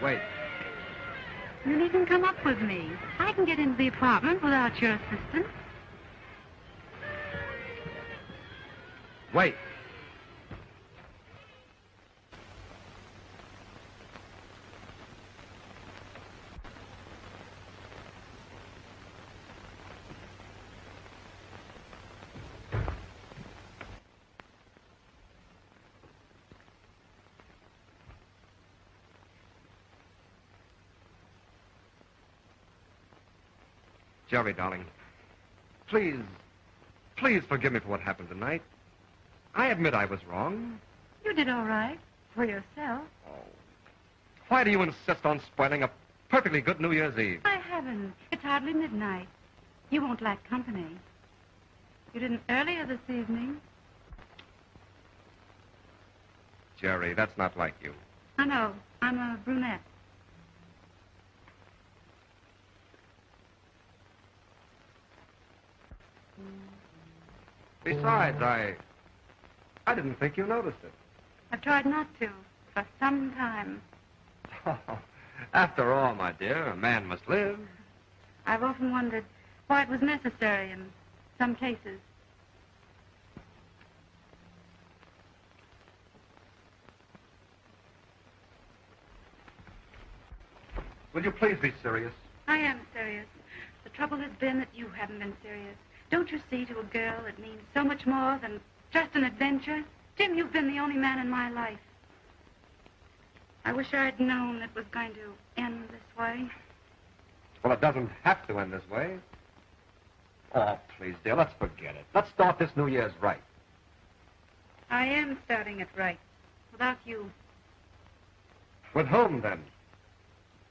Wait. You needn't come up with me. I can get into the apartment without your assistance. Wait. Gerry, darling, please forgive me for what happened tonight. I admit I was wrong. You did all right for yourself. Oh. Why do you insist on spoiling a perfectly good New Year's Eve? I haven't. It's hardly midnight. You won't lack company. You didn't earlier this evening. Gerry, that's not like you. I know. I'm a brunette. Besides, I didn't think you noticed it. I've tried not to for some time. Oh, after all, my dear, a man must live. I've often wondered why it was necessary in some cases. Will you please be serious? I am serious. The trouble has been that you haven't been serious. Don't you see, to a girl, it means so much more than just an adventure? Jim, you've been the only man in my life. I wish I'd known it was going to end this way. Well, it doesn't have to end this way. Oh, please, dear, let's forget it. Let's start this New Year's right. I am starting it right, without you. With whom, then?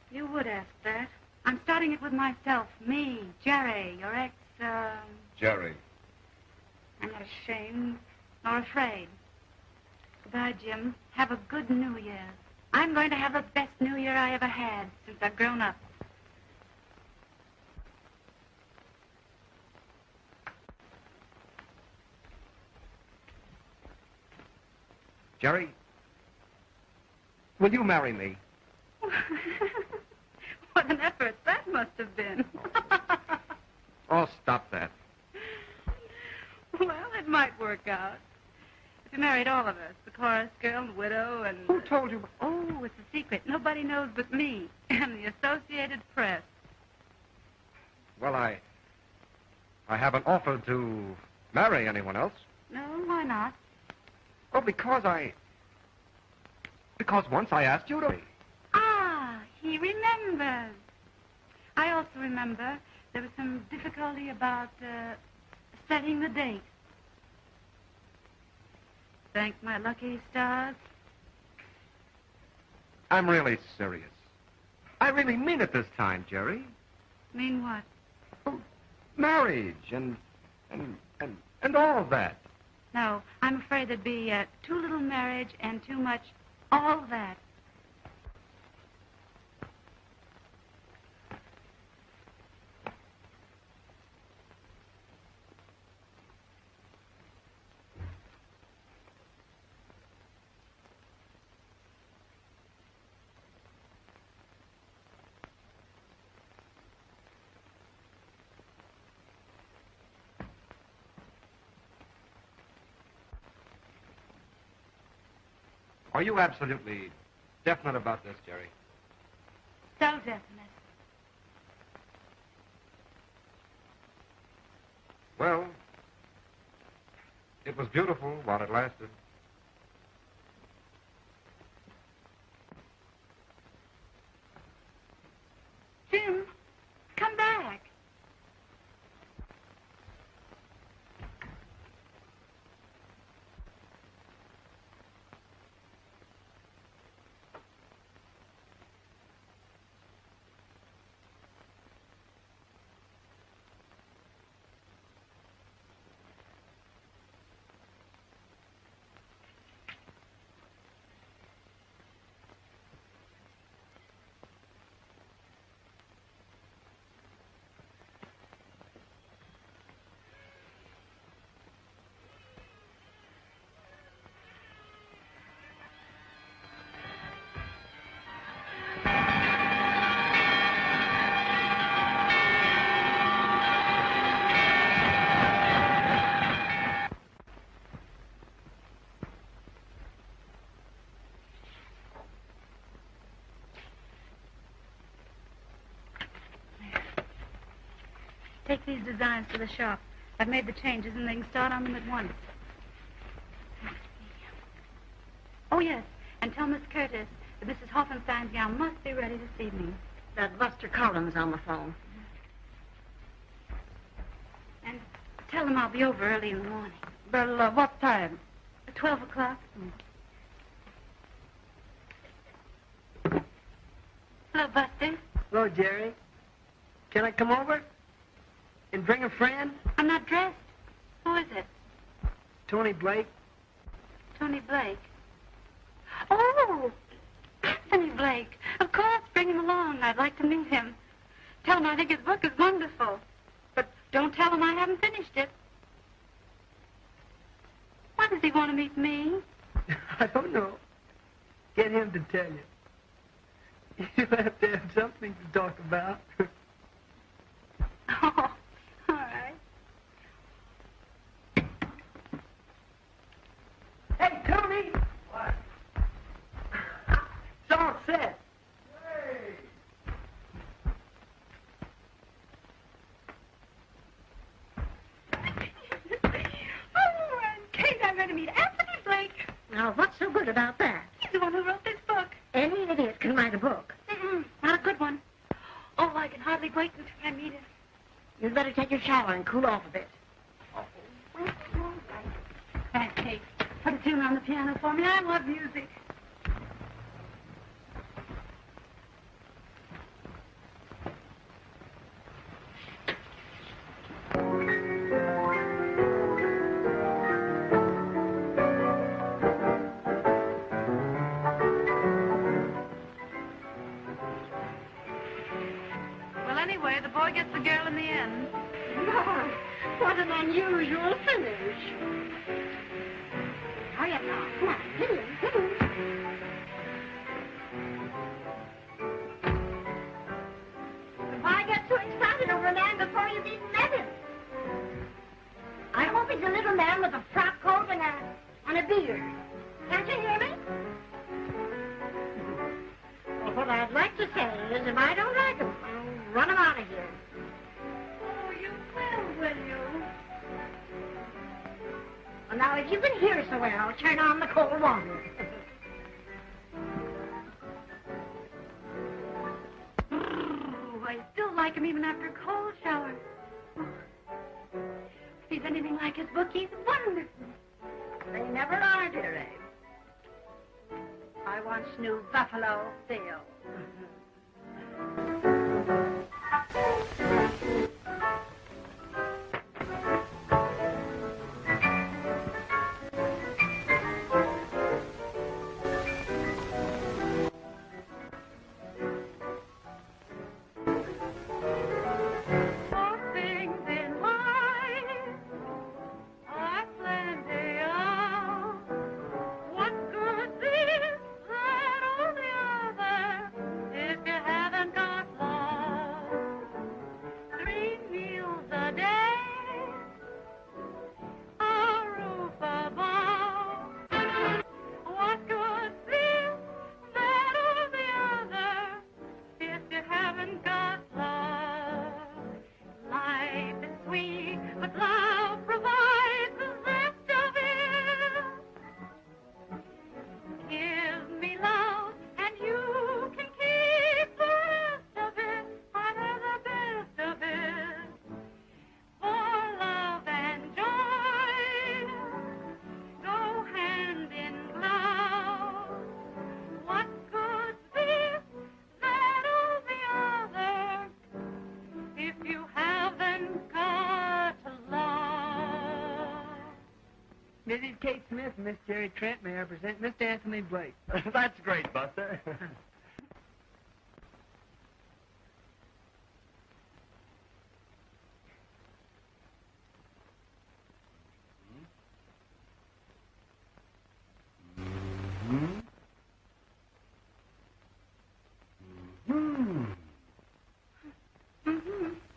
You would ask that. I'm starting it with myself. Me, Gerry, your ex, Gerry. I'm not ashamed nor afraid. Goodbye, Jim. Have a good New Year. I'm going to have the best New Year I ever had since I've grown up. Gerry, will you marry me? What an effort that must have been. Oh, stop that. Well, it might work out. If you married all of us, the chorus girl, the widow, and... Who told you? Oh, it's a secret. Nobody knows but me and the Associated Press. Well, I haven't offered to marry anyone else. No, why not? Well, because once I asked you to. Ah, he remembers. I also remember there was some difficulty about setting the date. Thank my lucky stars. I'm really serious. I really mean it this time, Gerry. Mean what? Oh, marriage and all of that. No, I'm afraid there'd be too little marriage and too much all that. Are you absolutely definite about this, Gerry? So definite. Well, it was beautiful while it lasted. Jim, come back. take these designs to the shop. I've made the changes, and they can start on them at once. Oh, yes, and tell Miss Curtis that Mrs. Hoffenstein's gown must be ready this evening. That Buster Collins on the phone. And tell them I'll be over early in the morning. Well, what time? At 12 o'clock. Hello, Buster. Hello, Gerry. Can I come over and bring a friend? I'm not dressed. Who is it? Tony Blake. Tony Blake. Oh, Anthony Blake. Of course, bring him along. I'd like to meet him. Tell him I think his book is wonderful. But don't tell him I haven't finished it. Why does he want to meet me? I don't know. Get him to tell you. You'll have to have something to talk about. Oh, all right. Hey, Tony! What? It's all set. Hey! Oh, and Kate, I'm going to meet Anthony Blake. Now, what's so good about that? He's the one who wrote this book. Any idiot can write a book. Not a good one. Oh, I can hardly wait until I meet him. You'd better take your shower and cool off a bit. Thanks, Kate. Put a tune on the piano for me. I love music. Well, anyway, the boy gets the girl in the end. Lord, what an unusual finish. Hurry up now. Come on. Hit him. Hit him. Why get so excited over a man before you've even met him? I hope he's a little man with a frock coat and a beard. Can't you hear me? Well, what I'd like to say is if I don't like him, I'll run him out of here. Oh, you will you? Well, now, if you can hear so well, turn on the cold water. Oh, I still like him even after a cold shower. Oh, if he's anything like his book, he's wonderful. They never are, dearie. I once knew Buffalo Bill. Mrs. Kate Smith and Miss Jerry Trent, may I present Mr. Anthony Blake. That's great, Buster.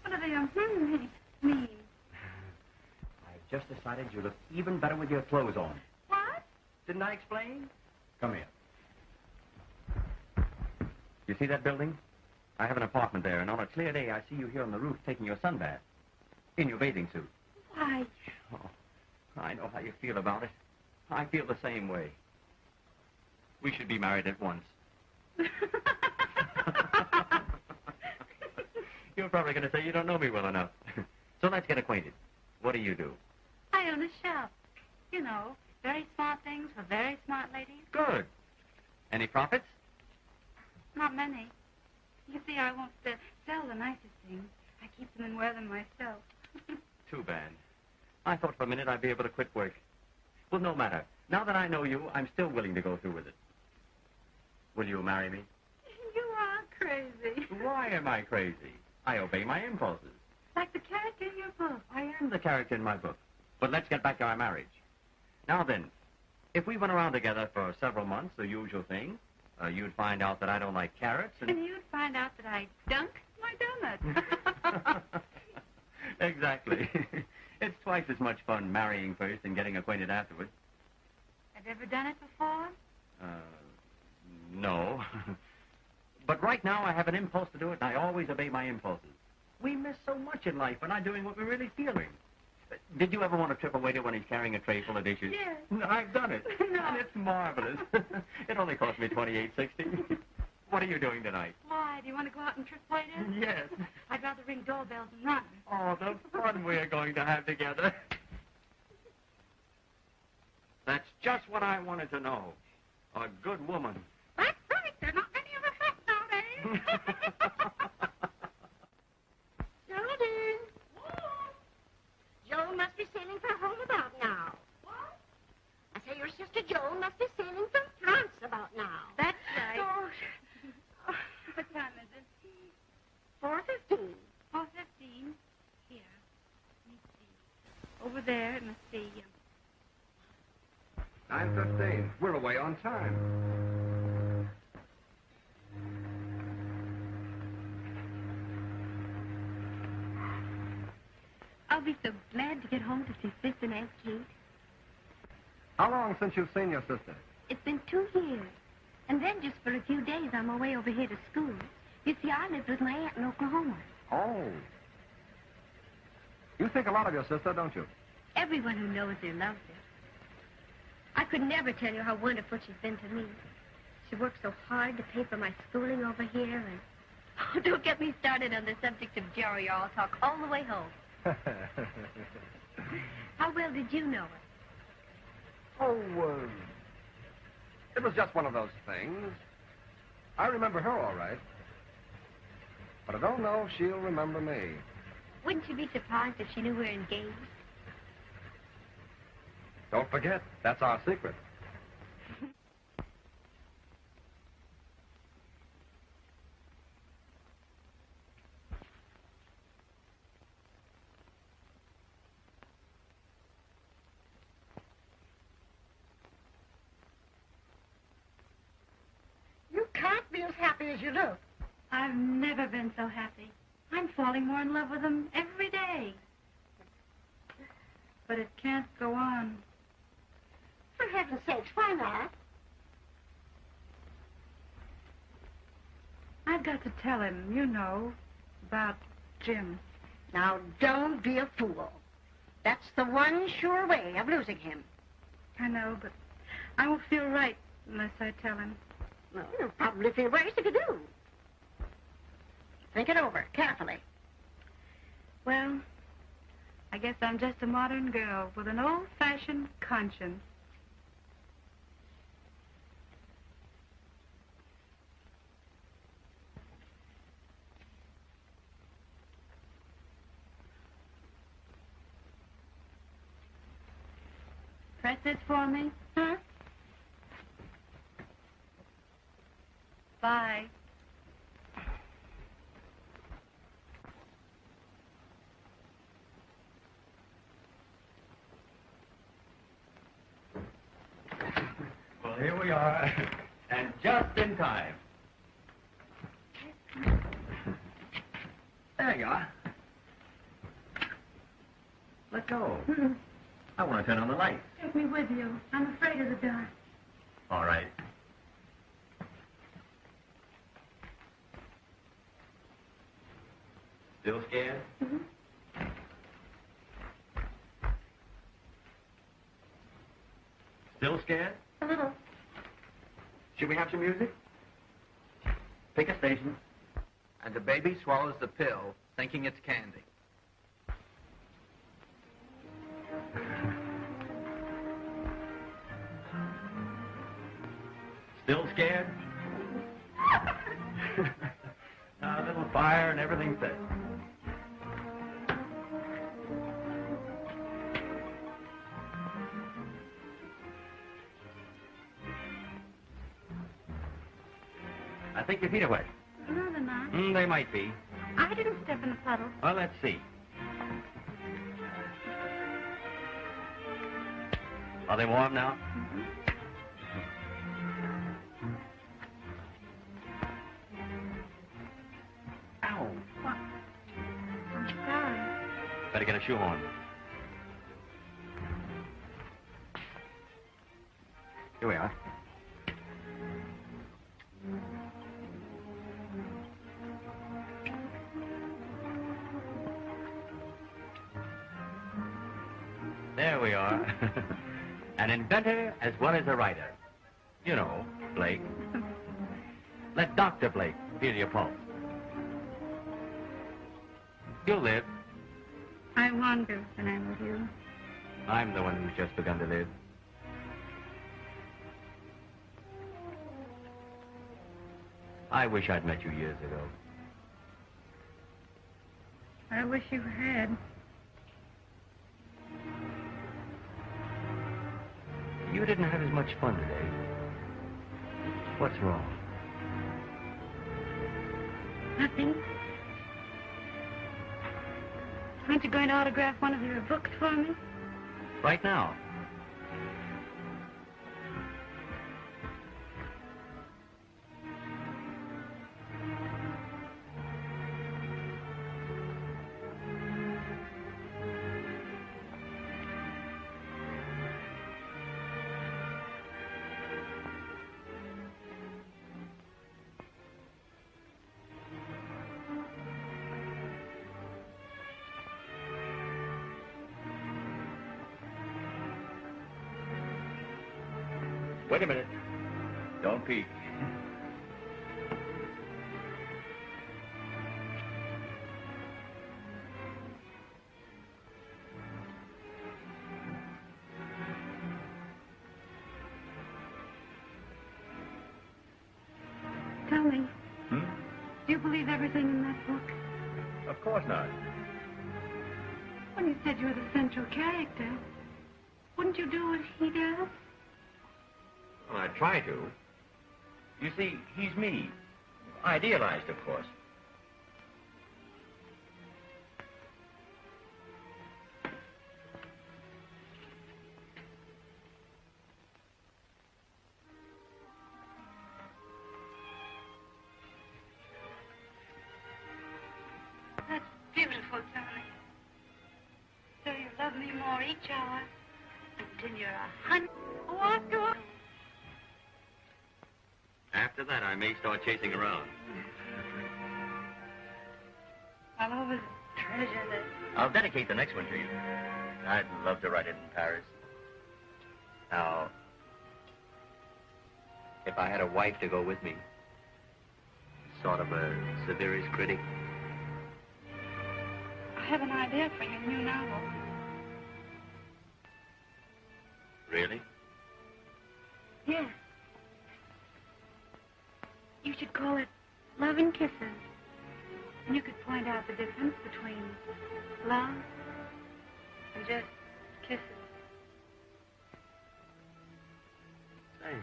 What are they mean? I've just decided you look even better with your clothes on. What? Didn't I explain? Come here. You see that building? I have an apartment there, and on a clear day, I see you here on the roof taking your sunbath. In your bathing suit. Why? Oh, I know how you feel about it. I feel the same way. We should be married at once. You're probably going to say you don't know me well enough. So let's get acquainted. What do you do? I own a shop. You know, very smart things for very smart ladies. Good. Any profits? Not many. You see, I won't sell the nicest things. I keep them and wear them myself. Too bad. I thought for a minute I'd be able to quit work. Well, no matter. Now that I know you, I'm still willing to go through with it. Will you marry me? You are crazy. Why am I crazy? I obey my impulses. Like the character in your book. I am the character in my book. But let's get back to our marriage. Now then, if we went around together for several months, the usual thing, you'd find out that I don't like carrots and... And you'd find out that I dunk my donut. Exactly. It's twice as much fun marrying first and getting acquainted afterward. Have you ever done it before? No. But right now I have an impulse to do it, and I always obey my impulses. We miss so much in life by not doing what we're really feeling. Did you ever want to trip a waiter when he's carrying a tray full of dishes? Yes. I've done it. No. And it's marvelous. It only cost me $28.60. What are you doing tonight? Why? Do you want to go out and trip waiters? Yes. I'd rather ring doorbells and run. Oh, the fun we're going to have together. That's just what I wanted to know. A good woman. That's right. There are not many of us left nowadays. Geraldine. Joe must be sailing for home about now. What? I say your sister Joe must be sailing from France about now. That's right. Oh, What time is it? 4:15. 4:15. Here. Let me see. Over there, it must be... 9:15. We're away on time. I'll be so glad to get home to see Sis and Aunt Kate. How long since you've seen your sister? It's been 2 years. And then just for a few days, I'm away over here to school. You see, I lived with my aunt in Oklahoma. Oh. You think a lot of your sister, don't you? Everyone who knows her loves her. I could never tell you how wonderful she's been to me. She worked so hard to pay for my schooling over here, and... Oh, don't get me started on the subject of Gerry, or I'll talk all the way home. How well did you know her? Oh, it was just one of those things. I remember her all right. But I don't know if she'll remember me. Wouldn't you be surprised if she knew we were engaged? Don't forget, that's our secret. You can't be as happy as you look. I've never been so happy. I'm falling more in love with him every day. But it can't go on. For heaven's sakes, why not? I've got to tell him, you know, about Jim. Now, don't be a fool. That's the one sure way of losing him. I know, but I won't feel right unless I tell him. Well, you'll probably feel worse if you do. Think it over carefully. Well, I guess I'm just a modern girl with an old-fashioned conscience. Press this for me. Huh? Bye. Well, here we are, and just in time. There you are. Let go. I want to turn on the lights. Take me with you. I'm afraid of the dark. All right. Still scared? scared? A little. Should we have some music? Pick a station. And the baby swallows the pill, thinking it's candy. Still scared? A little fire and everything's set. I think your feet are wet. No, they're not. They might be. I didn't step in the puddle. Well, let's see. Are they warm now? Mm-hmm. Ow. What? I'm sorry. Better get a shoe on. Here we are. There we are. An inventor as well as a writer. You know, Blake. Let Dr. Blake feel your pulse. You'll live. I want to when I'm with you. I'm the one who's just begun to live. I wish I'd met you years ago. I wish you had. You didn't have as much fun today. What's wrong? Nothing. Aren't you going to autograph one of your books for me? Right now. Wait a minute. Don't peek. Tell me, do you believe everything in that book? Of course not. When you said you were the central character, wouldn't you do what he does? Well, I try to. You see, he's me. Idealized, of course. That's beautiful, Tony. So you love me more each hour until you're 100. Walk away. After that, I may start chasing around. I'll always treasure this. I'll dedicate the next one to you. I'd love to write it in Paris. Now, if I had a wife to go with me, sort of a severest critic. I have an idea for your new novel. Really? Yes. You should call it Love and Kisses. And you could point out the difference between love and just kisses. Say,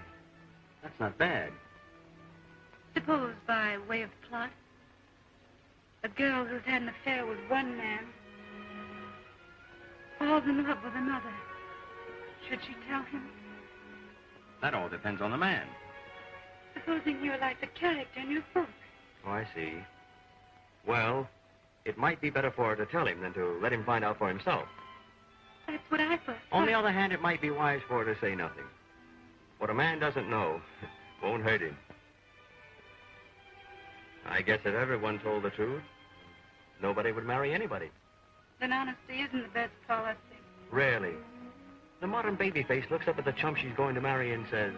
that's not bad. Suppose, by way of plot, a girl who's had an affair with one man falls in love with another. Should she tell him? That all depends on the man. Supposing you're like the character in your book. Oh, I see. Well, it might be better for her to tell him than to let him find out for himself. That's what I thought. On the other hand, it might be wise for her to say nothing. What a man doesn't know won't hurt him. I guess if everyone told the truth, nobody would marry anybody. Then honesty isn't the best policy. Really? The modern baby face looks up at the chump she's going to marry and says,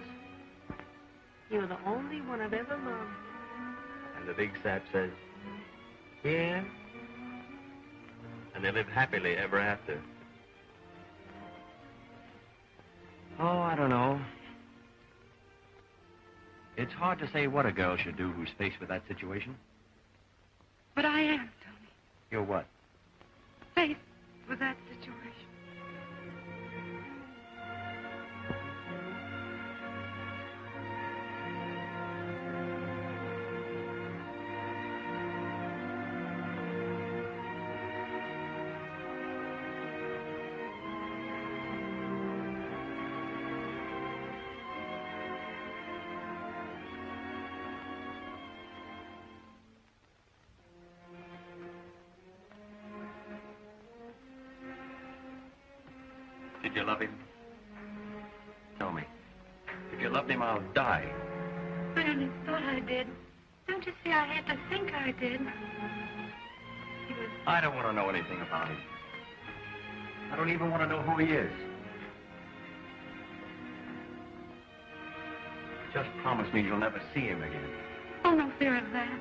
"You're the only one I've ever loved." And the big sap says, "Yeah." And they live happily ever after. Oh, I don't know. It's hard to say what a girl should do who's faced with that situation. But I am, Tony. You're what? Faced with that situation. Did you love him? Tell me. If you loved him, I'll die. I only thought I did. Don't you see, I had to think I did. He was... I don't want to know anything about him. I don't even want to know who he is. Just promise me you'll never see him again. Oh, no fear of that.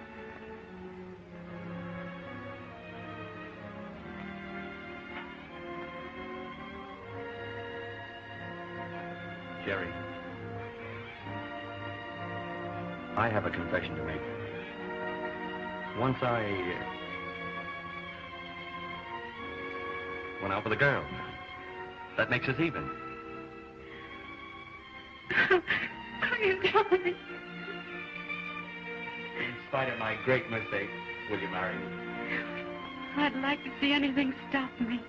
Gerry, I have a confession to make. Once I went out with a girl. That makes us even. Are you telling me? In spite of my great mistake, will you marry me? I'd like to see anything stop me.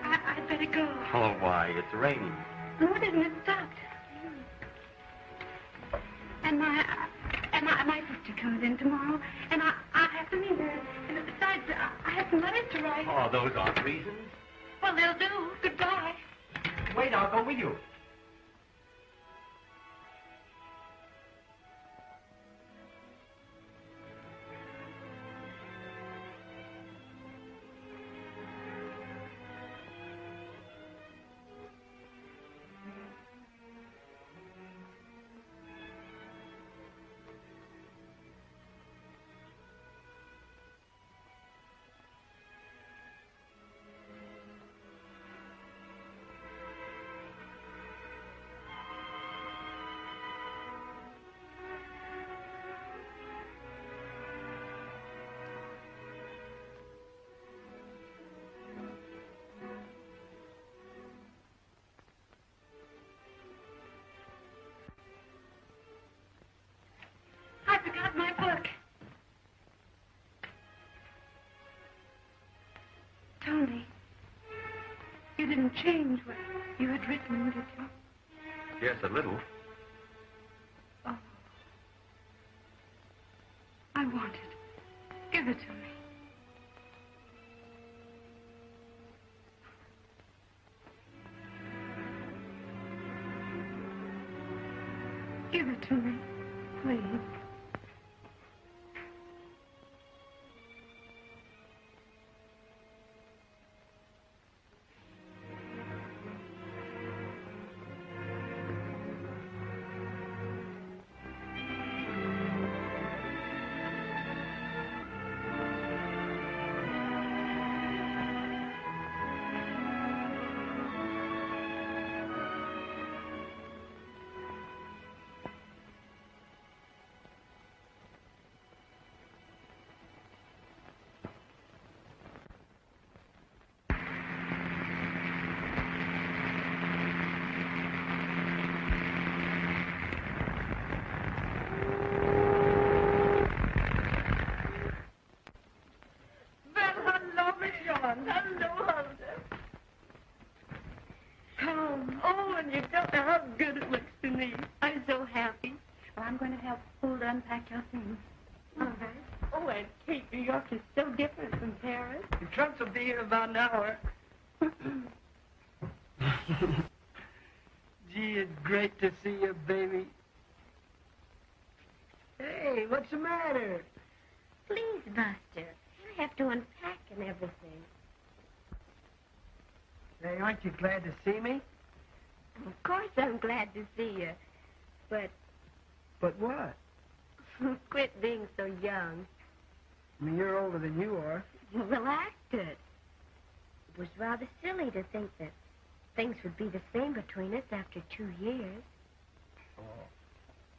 I'd better go. Oh, why? It's raining. No, it isn't. It stopped. And my sister comes in tomorrow, and I have to meet her. And besides, I have some letters to write. Oh, those aren't reasons. Well, they'll do. Goodbye. Wait, I'll go with you. I forgot my book. Tony, you didn't change what you had written, did you? Yes, a little. Oh. I want it. Give it to me. Give it to me, please. Unpack your things. All right. Oh, and Kate, New York is so different from Paris. The trunks will be here in about an hour. Gee, it's great to see you, baby. Hey, what's the matter? Please, Buster. I have to unpack and everything. Hey, aren't you glad to see me? Of course I'm glad to see you. But But what? quit being so young. I mean, you're older than you are. Well, acted. It was rather silly to think that things would be the same between us after 2 years. Oh,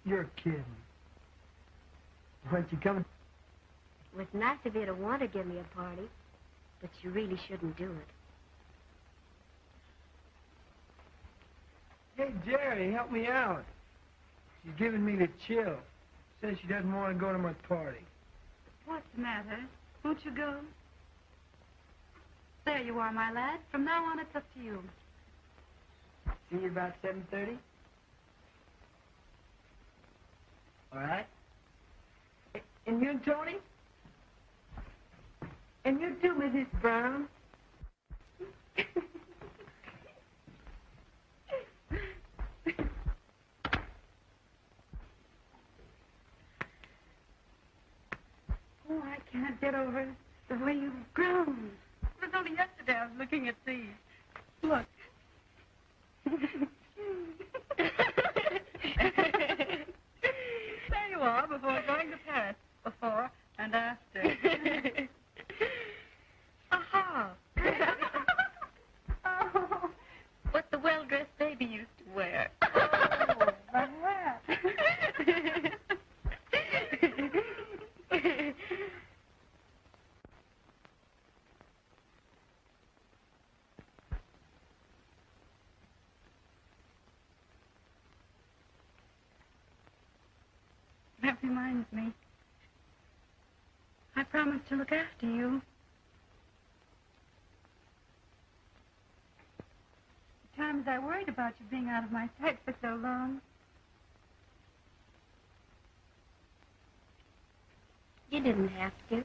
you're kidding. Why don't you come? It was nice of you to want to give me a party, but you really shouldn't do it. Hey, Gerry, help me out. She's giving me the chill. Says she doesn't want to go to my party. What's the matter? Won't you go? There you are, my lad. From now on, it's up to you. See you about 7:30? All right? And you and Tony? And you too, Mrs. Brown? Oh, I can't get over the way you've grown. It was only yesterday I was looking at these. Look. There you are, before going to Paris. Before and after. Aha! Oh, what the well-dressed baby used to wear. Oh, my hat. That reminds me. I promised to look after you. The times I worried about you being out of my sight for so long. You didn't have to.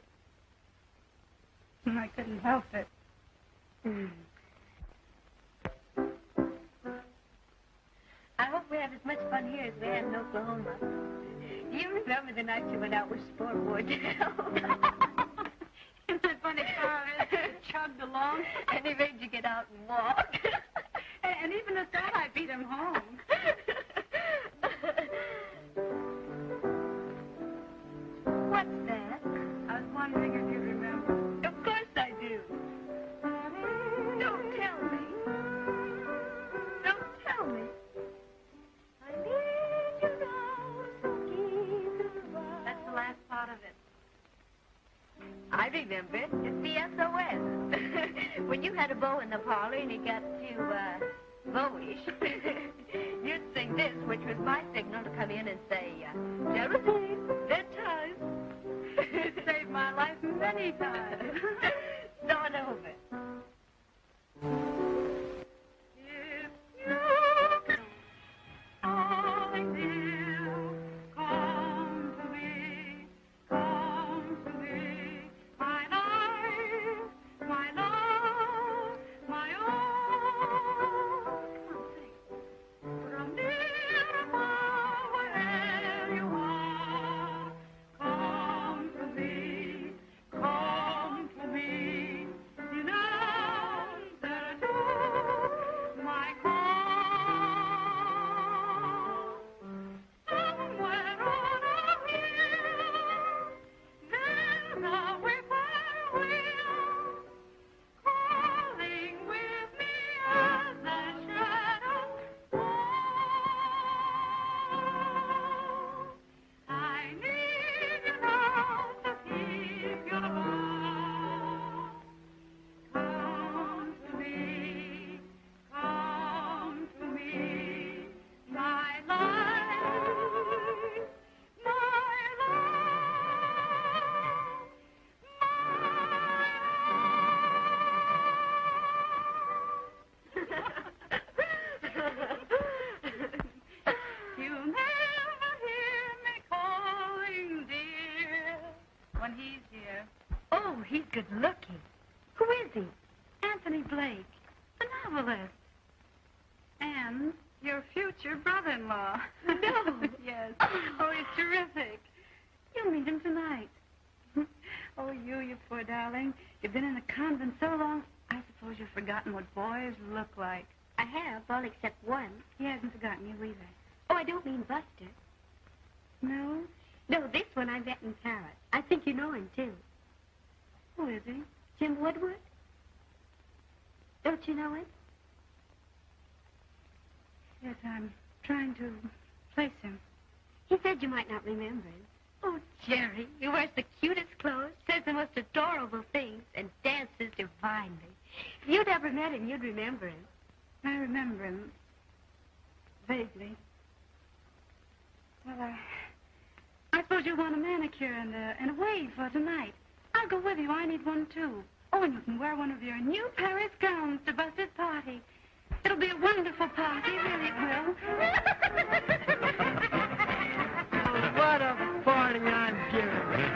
I couldn't help it. I hope we have as much fun here as we had in Oklahoma. Do you remember the night you went out with Sport Wardell? Isn't that funny, car chugged along? And he made you get out and walk. And even at that, I beat him home. What's that? I was wondering if you remember. Of course I do. Don't tell me. Don't tell me. I need you now, so keep it right. That's the last part of it. I remember it. It's the SOS. When you had a beau in the parlor and he got too, beau-ish, you'd sing this, which was my signal to come in and say, Geraldine, bedtime. It saved my life many times. Start over. If you can, darling dear, come to me, my life, my love, my own. Come sing. From near far, wherever you are, come to me, come to me. You answer to my call. Somewhere on a hill, there's a whippoorwill calling with me as the shadows fall. I need you now to keep your love. Come to me, my life, my love, You'll never hear me calling, dear, when he's here. Oh, he's good looking. Who is he? Anthony Blake, the novelist. And your future brother-in-law. No. Yes. Oh, he's terrific. You'll meet him tonight. Oh, you poor darling. You've been in a convent so long, I suppose you've forgotten what boys look like. I have, all except one. He hasn't forgotten you either. Oh, I don't mean Buster. No? No, this one I met in Paris. I think you know him, too. Who is he? Jim Woodward. Don't you know him? Yes, I'm trying to place him. He said you might not remember him. Oh, Gerry, he wears the cutest clothes, says the most adorable things, and dances divinely. If you'd ever met him, you'd remember him. I remember him vaguely. Well, I suppose you want a manicure and a wave for tonight. I'll go with you. I need one, too. Oh, and you can wear one of your new Paris gowns to Buster's party. It'll be a wonderful party, really it will. What a party I'm giving.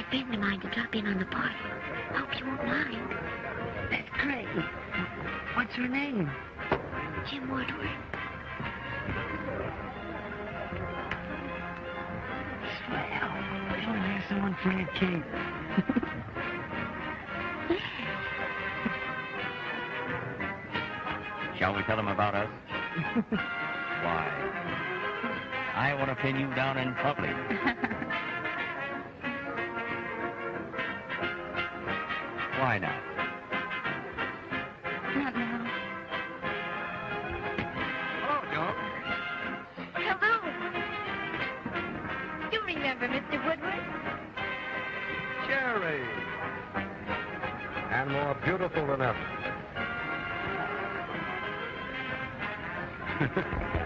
Friend of mine to drop in on the party. Hope you won't mind. That's great. What's her name? Jim Woodward. Swell. We'll have someone for Aunt Kate. Shall we tell them about us? Why? I want to pin you down in public. Why not? Not now. Hello, Joe. Hello. You remember Mr. Woodward? Gerry. And more beautiful than ever.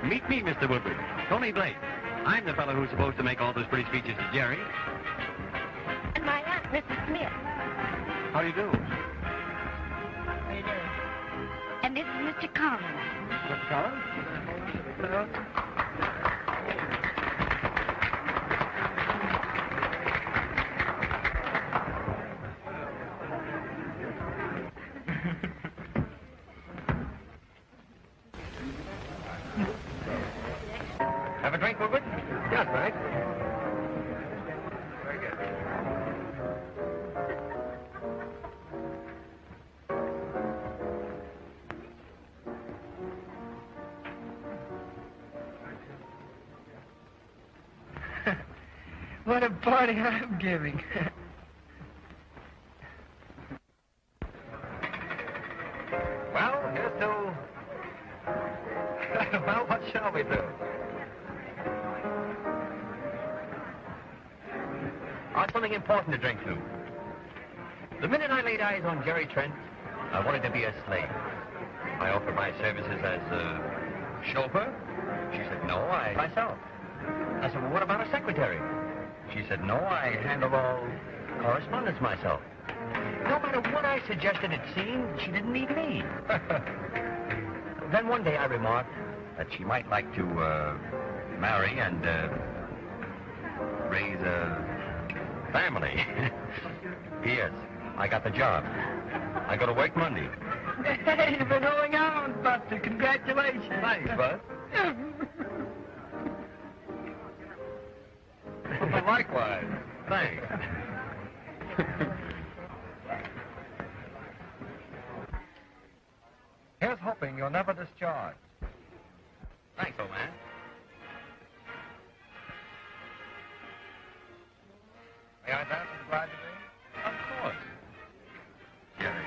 Meet me, Mr. Woodward. Tony Blake. I'm the fellow who's supposed to make all those pretty speeches to Gerry. And my aunt, Mrs. Smith. How do you do? How you doing? And this is Mr. Collins. Mr. Collins? Hello? Have a drink, Woodward? Yes, thanks. Very good. What a party I'm giving. Well, here's to... well, what shall we do? I've something important to drink to. The minute I laid eyes on Gerry Trent, I wanted to be a slave. I offered my services as a chauffeur. She said, no, I myself. I said, well, what about a secretary? She said, no, I handle all correspondence myself. No matter what I suggested, it seemed she didn't need me. Then one day I remarked that she might like to marry and raise a family. P.S. I got the job. I go to work Monday. Hey, you've been holding on, Buster. Congratulations. Thanks, Bud. Likewise. Thanks. Here's hoping you're never discharged. Thanks, old man. May I dance with the bride today? Of course. Gerry.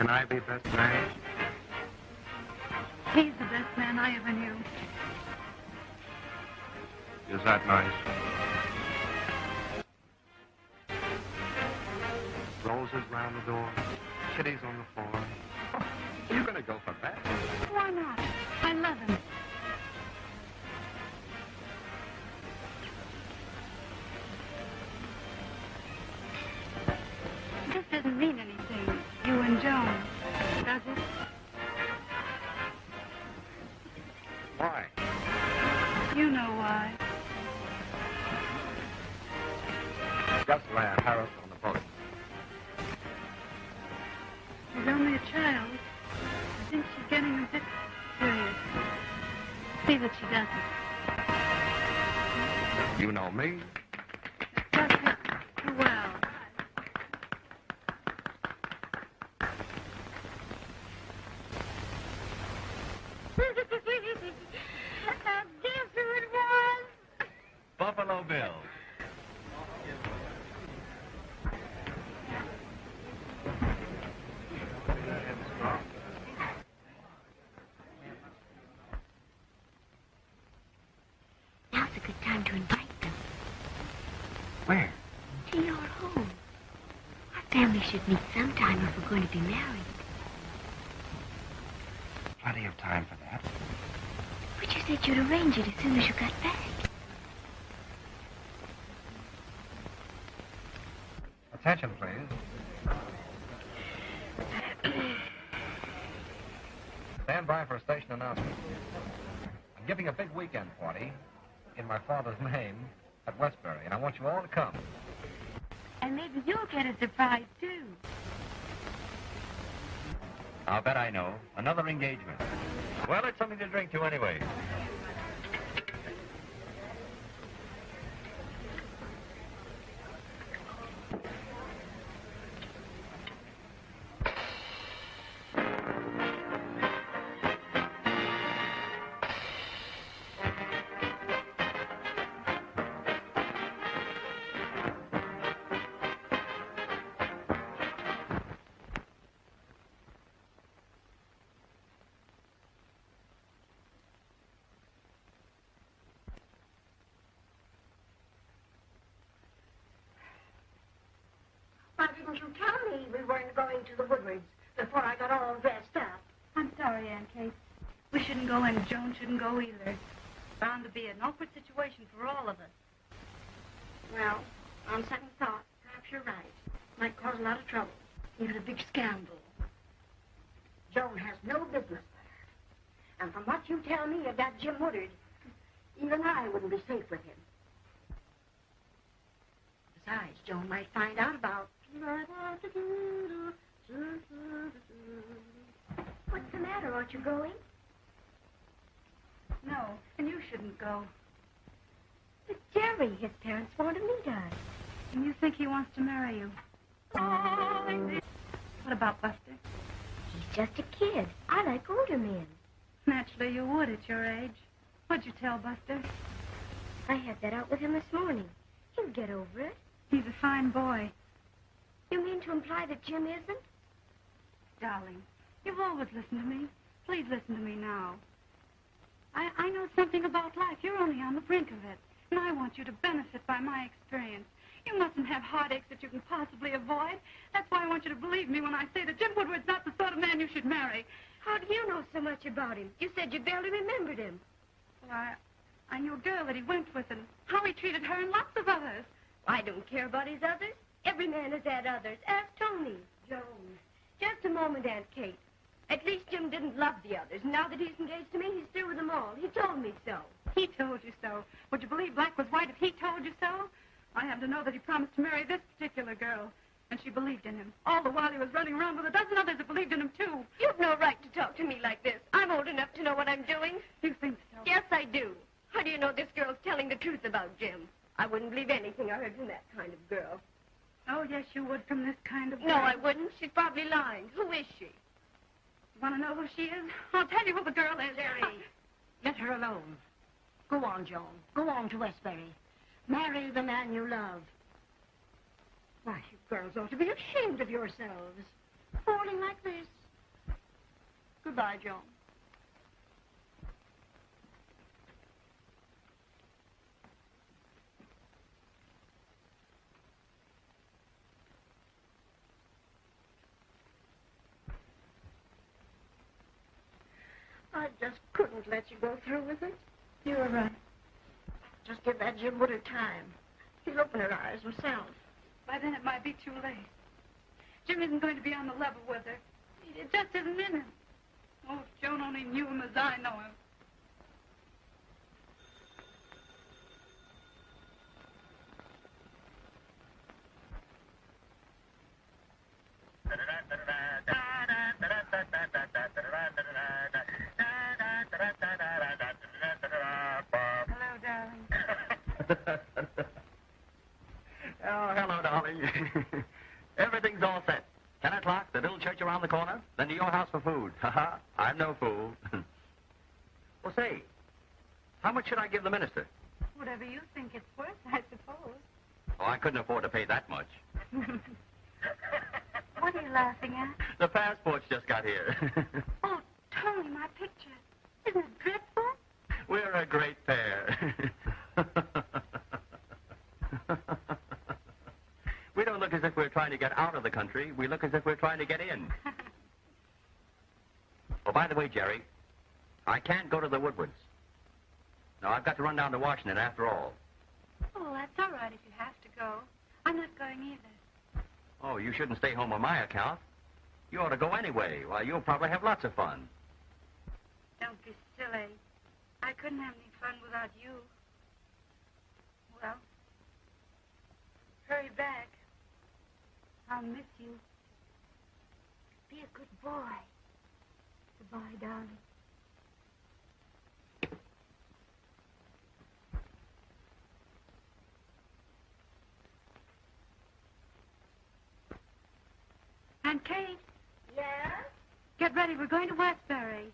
Can I be best man? He's the best man I ever knew. Is that nice? Roses round the door, kitties on the floor. Oh, you're going to go for that? Why not? I love him. This doesn't mean anything, you and Joan, does it? Why? You know why. Just land Harris on the boat. She's only a child. I think she's getting a bit serious. See that she doesn't. You know me. Does it too well. Guess who it was? Buffalo Bill. Now's a good time to invite them Where? to your home. Our family should meet sometime if we're going to be married. Plenty of time for that. But you said you'd arrange it as soon as you got back. Attention, please. Stand by for a station announcement. I'm giving a big weekend party in my father's name at Westbury, and I want you all to come. And maybe you'll get a surprise, too. I'll bet I know. Another engagement. Well, it's something to drink to anyway. Why didn't you tell me we weren't going to the Woodwards before I got all dressed up? I'm sorry, Aunt Kate. We shouldn't go, and Joan shouldn't go either. Bound to be an awkward situation for all of us. Well, on second thought, perhaps you're right. Might cause a lot of trouble, even a big scandal. Joan has no business there. And from what you tell me of that Jim Woodward, even I wouldn't be safe with him. Besides, Joan might find out about... What's the matter? Aren't you going? No, and you shouldn't go. But Gerry, his parents want to meet us. And you think he wants to marry you? What about Buster? He's just a kid. I like older men. Naturally, you would at your age. What'd you tell Buster? I had that out with him this morning. He'll get over it. He's a fine boy. You mean to imply that Jim isn't? Darling, you've always listened to me. Please listen to me now. I know something about life. You're only on the brink of it. And I want you to benefit by my experience. You mustn't have heartaches that you can possibly avoid. That's why I want you to believe me when I say that Jim Woodward's not the sort of man you should marry. How do you know so much about him? You said you barely remembered him. Well, I knew a girl that he went with and how he treated her and lots of others. I don't care about his others. Every man has had others. Ask Tony. Joan. Just a moment, Aunt Kate. At least Jim didn't love the others. Now that he's engaged to me, he's through with them all. He told me so. He told you so. Would you believe black was white if he told you so? I happen to know that he promised to marry this particular girl, and she believed in him. All the while he was running around with a dozen others that believed in him, too. You've no right to talk to me like this. I'm old enough to know what I'm doing. You think so? Yes, I do. How do you know this girl's telling the truth about Jim? I wouldn't believe anything I heard from that kind of girl. Oh, yes, you would from this kind of girl. No, I wouldn't. She's probably lying. Who is she? Want to know who she is? I'll tell you who the girl is. Gerry, let her alone. Go on, Joan. Go on to Westbury. Marry the man you love. Why, you girls ought to be ashamed of yourselves. falling like this. Goodbye, John. I just couldn't let you go through with it. You were right. Just give that Jim Woodward time. He'll open her eyes himself. By then it might be too late. Jim isn't going to be on the level with her. It just isn't in him. Oh, if Joan only knew him as I know him. Hello, darling. Oh, hello, darling. Everything's all set. 10 o'clock, the little church around the corner, then to your house for food. Ha-ha, I'm no fool. Well, say, how much should I give the minister? Whatever you think it's worth, I suppose. Oh, I couldn't afford to pay that much. What are you laughing at? The passports just got here. Oh, Tony, my picture. Isn't it dreadful? We're a great pair. We don't look as if we're trying to get out of the country. We look as if we're trying to get in. Oh, by the way, Gerry, I can't go to the Woodwards. No, I've got to run down to Washington after all. Oh, that's all right if you have to go. I'm not going either. Oh, you shouldn't stay home on my account. You ought to go anyway. Why, you'll probably have lots of fun. Don't be silly. I couldn't have any fun without you. Well, hurry back. I'll miss you. Be a good boy. Goodbye, darling. And Kate. Yeah? Get ready. We're going to Westbury.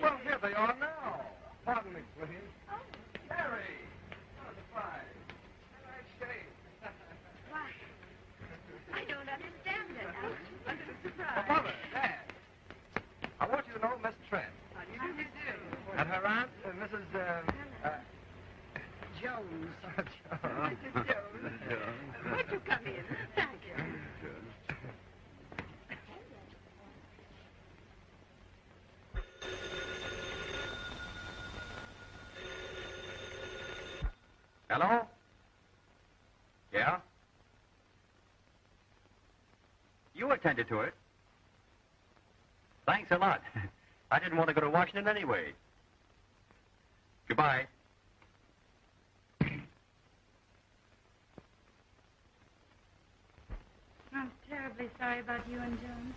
Well, here they are now. Pardon me, please. Oh, Gerry. Oh, surprise. Nice shave. Why? I don't understand it. I'm a little surprised. Mother, Dad. I want you to know Miss Trent. How do you do? And her aunt, Mrs. Jones. Jones. Mrs. Jones. Won't you come in? Thank you. Hello? Yeah? You attended to it. Thanks a lot. I didn't want to go to Washington anyway. Goodbye. I'm terribly sorry about you and Joan.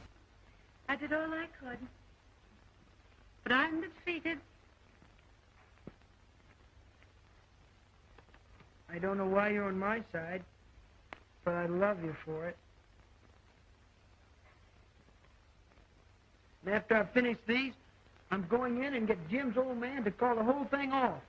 I did all I could. But I'm defeated. I don't know why you're on my side, but I love you for it. And after I finish these, I'm going in and get Jim's old man to call the whole thing off.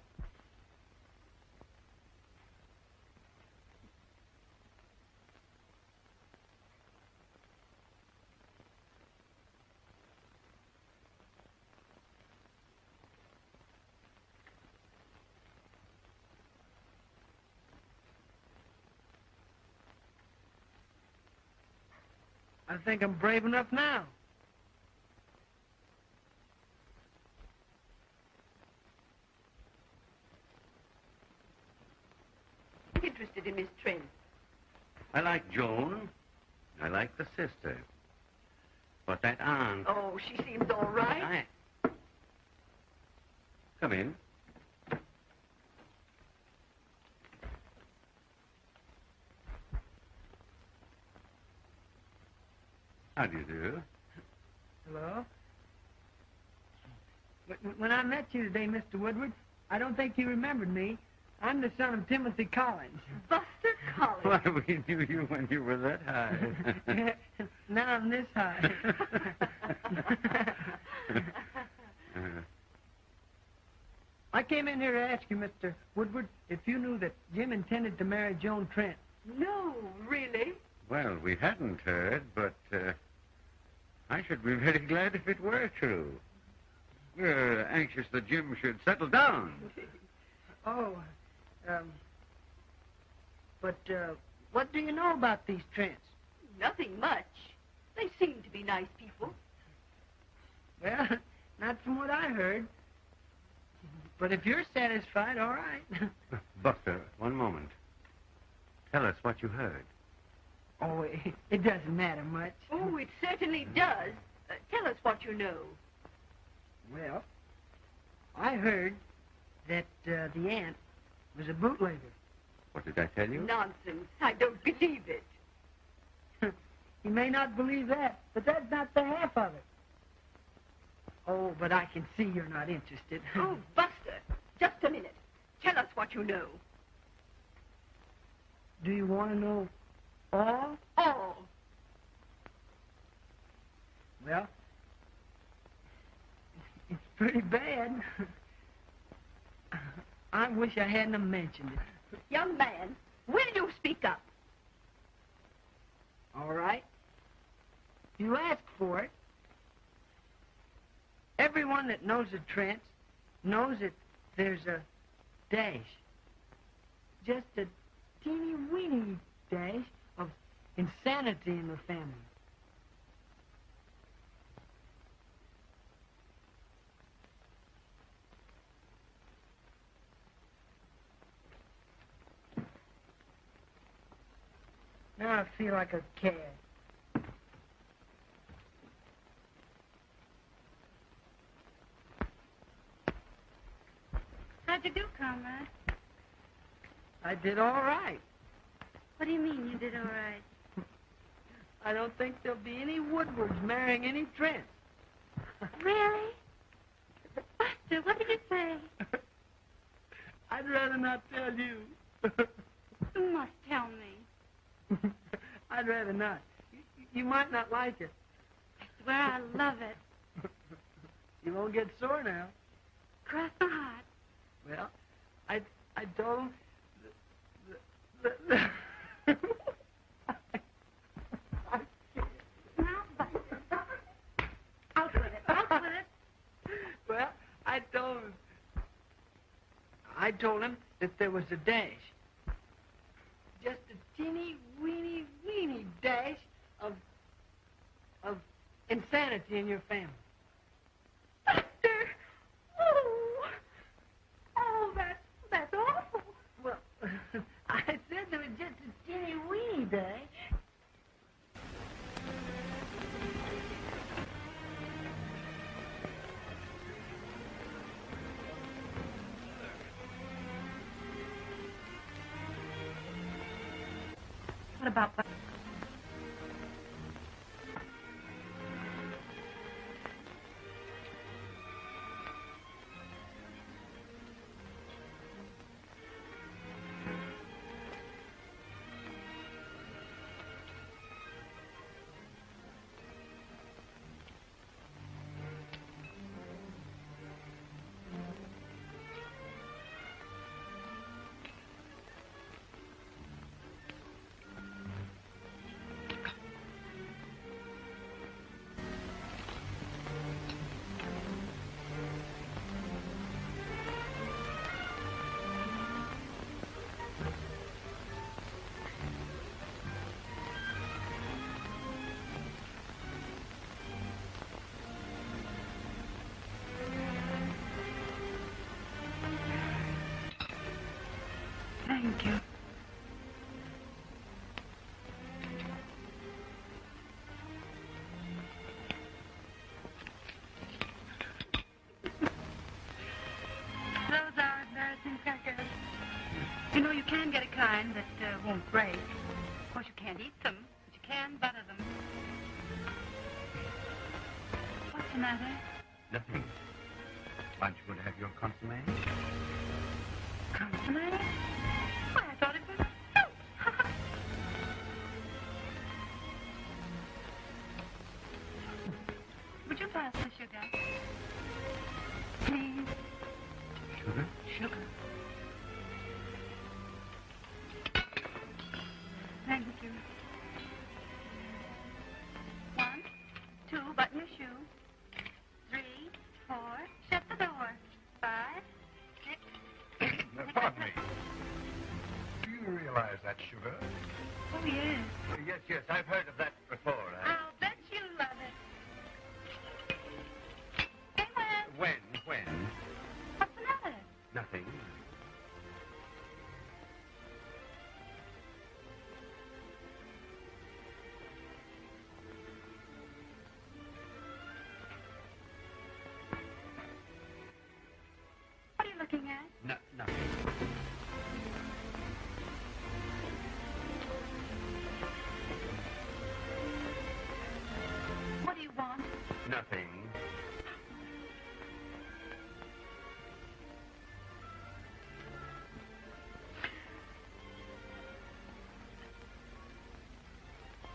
I think I'm brave enough now. I'm interested in Miss Trent. I like Joan. I like the sister. But that aunt... Oh, she seems all right. Come in. How do you do? Hello? When I met you today, Mr. Woodward, I don't think you remembered me. I'm the son of Timothy Collins. Buster Collie. Why, we knew you when you were that high. Now I'm this high. I came in here to ask you, Mr. Woodward, if you knew that Jim intended to marry Joan Trent. No, really? Well, we hadn't heard, but I should be very glad if it were true. We're anxious that Jim should settle down. Oh, but what do you know about these Trents? Nothing much. They seem to be nice people. Well, not from what I heard. But if you're satisfied, all right. Buster, one moment. Tell us what you heard. Oh, it doesn't matter much. Oh, it certainly does. Tell us what you know. Well, I heard that the aunt was a bootlegger. What did I tell you? Nonsense. I don't believe it. You may not believe that, but that's not the half of it. Oh, but I can see you're not interested. Oh, Buster, just a minute. Tell us what you know. Do you want to know all? All. Well, it's pretty bad. I wish I hadn't mentioned it. Young man, will you speak up? All right. You ask for it. Everyone that knows the Trents knows that there's a dash. Just a teeny-weeny dash of insanity in the family. Now I feel like a cad. How'd you do, comrade? I did all right. What do you mean you did all right? I don't think there'll be any Woodwards marrying any Trents. Really? Buster, what did you say? I'd rather not tell you. You must tell me. I'd rather not. You might not like it. I swear I love it. You won't get sore now. Cross my heart. Well, I told him... Now, Buster. Out with it. Out with it. Well, I told him that there was a dash. Just a teeny, weeny dash of insanity in your family. Buster! Oh, that's awful. Well, I said there was just a teeny, weeny dash. What about... Thank you. Those are embarrassing crackers. You know, you can get a kind that won't break. Of course, you can't eat them, but you can butter them. What's the matter? Nothing. Aren't you going to have your consommé? Consommé? Why, I thought it was soup. pass the sugar. Please. Sugar? Sugar. Thank you. 1, 2, button your shoe. 3, 4, shut the door. 5, 6. Now, pardon me. Do you realize that sugar? Oh, yes. Yes, I've heard of that before. I'll bet you love it. Hey, Wes. When? What's the matter? Nothing. What are you looking at? Nothing. What do you want? Nothing.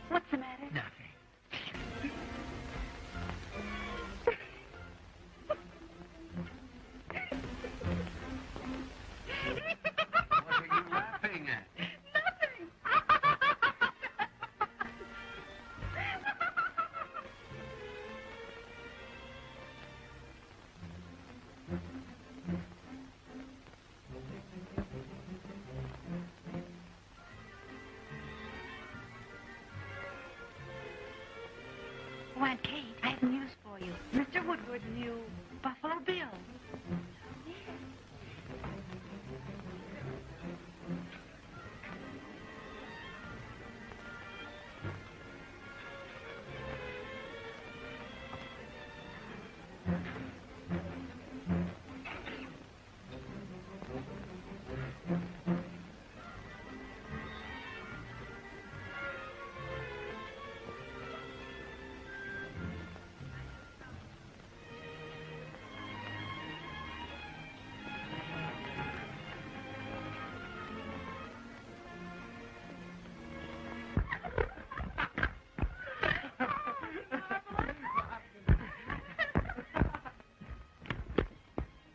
What's the matter? Nothing. What are you laughing at? Oh, Aunt Kate, I have news for you. Mr. Woodward's new Buffalo Bill.